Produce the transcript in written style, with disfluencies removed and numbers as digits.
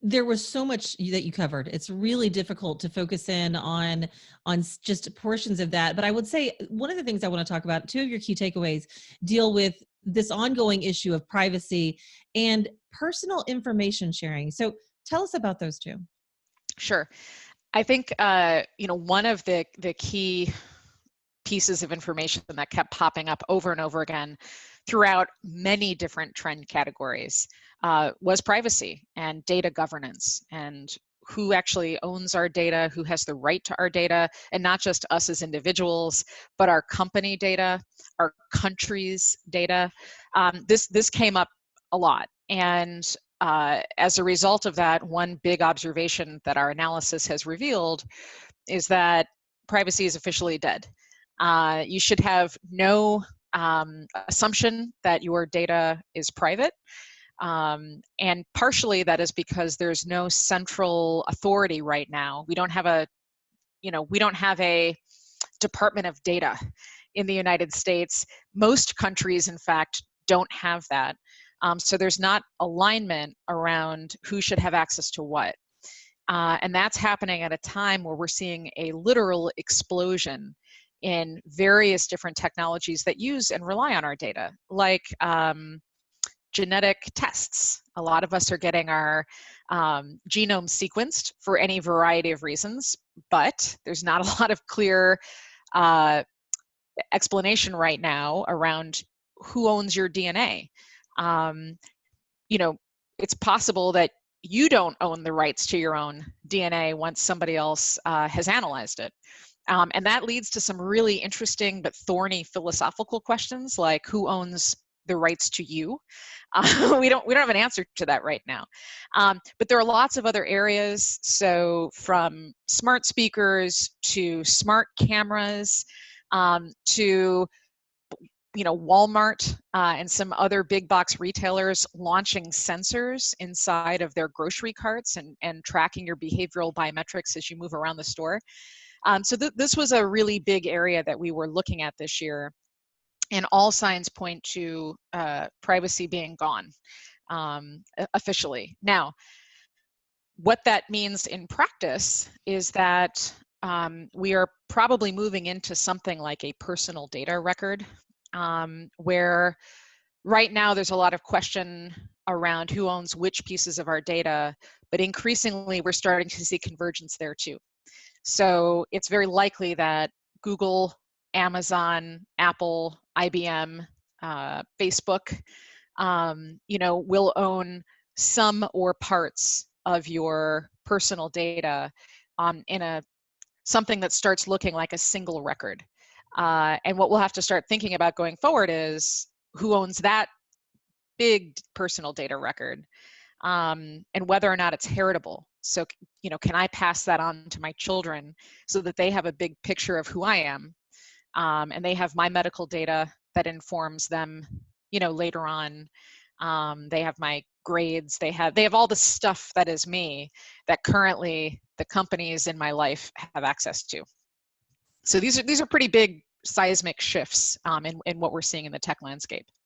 There was so much that you covered. It's really difficult to focus in on just portions of that. But I would say one of the things I want to talk about, two of your key takeaways deal with this ongoing issue of privacy and personal information sharing. So tell us about those two. Sure. I think, one of the key pieces of information that kept popping up over and over again throughout many different trend categories was privacy and data governance, and who actually owns our data, who has the right to our data, and not just us as individuals, but our company data, our country's data. This came up a lot, and as a result of that, one big observation that our analysis has revealed is that privacy is officially dead. You should have no assumption that your data is private. And partially that is because there's no central authority right now. We don't have a Department of Data in the United States. Most countries, in fact, don't have that. So there's not alignment around who should have access to what. And that's happening at a time where we're seeing a literal explosion in various different technologies that use and rely on our data, like genetic tests. A lot of us are getting our genome sequenced for any variety of reasons, but there's not a lot of clear explanation right now around who owns your DNA. It's possible that you don't own the rights to your own DNA once somebody else has analyzed it. And that leads to some really interesting but thorny philosophical questions, like who owns the rights to you? We don't have an answer to that right now. But there are lots of other areas. So from smart speakers to smart cameras to Walmart and some other big box retailers launching sensors inside of their grocery carts and tracking your behavioral biometrics as you move around the store. So this was a really big area that we were looking at this year, and all signs point to privacy being gone officially. Now, what that means in practice is that we are probably moving into something like a personal data record, where right now there's a lot of question around who owns which pieces of our data, but increasingly we're starting to see convergence there too. So it's very likely that Google, Amazon, Apple, IBM, Facebook, will own some or parts of your personal data in something that starts looking like a single record. And what we'll have to start thinking about going forward is who owns that big personal data record, and whether or not it's heritable. So, can I pass that on to my children so that they have a big picture of who I am, and they have my medical data that informs them, later on. They have my grades. They have all the stuff that is me that currently the companies in my life have access to. So these are pretty big seismic shifts in what we're seeing in the tech landscape.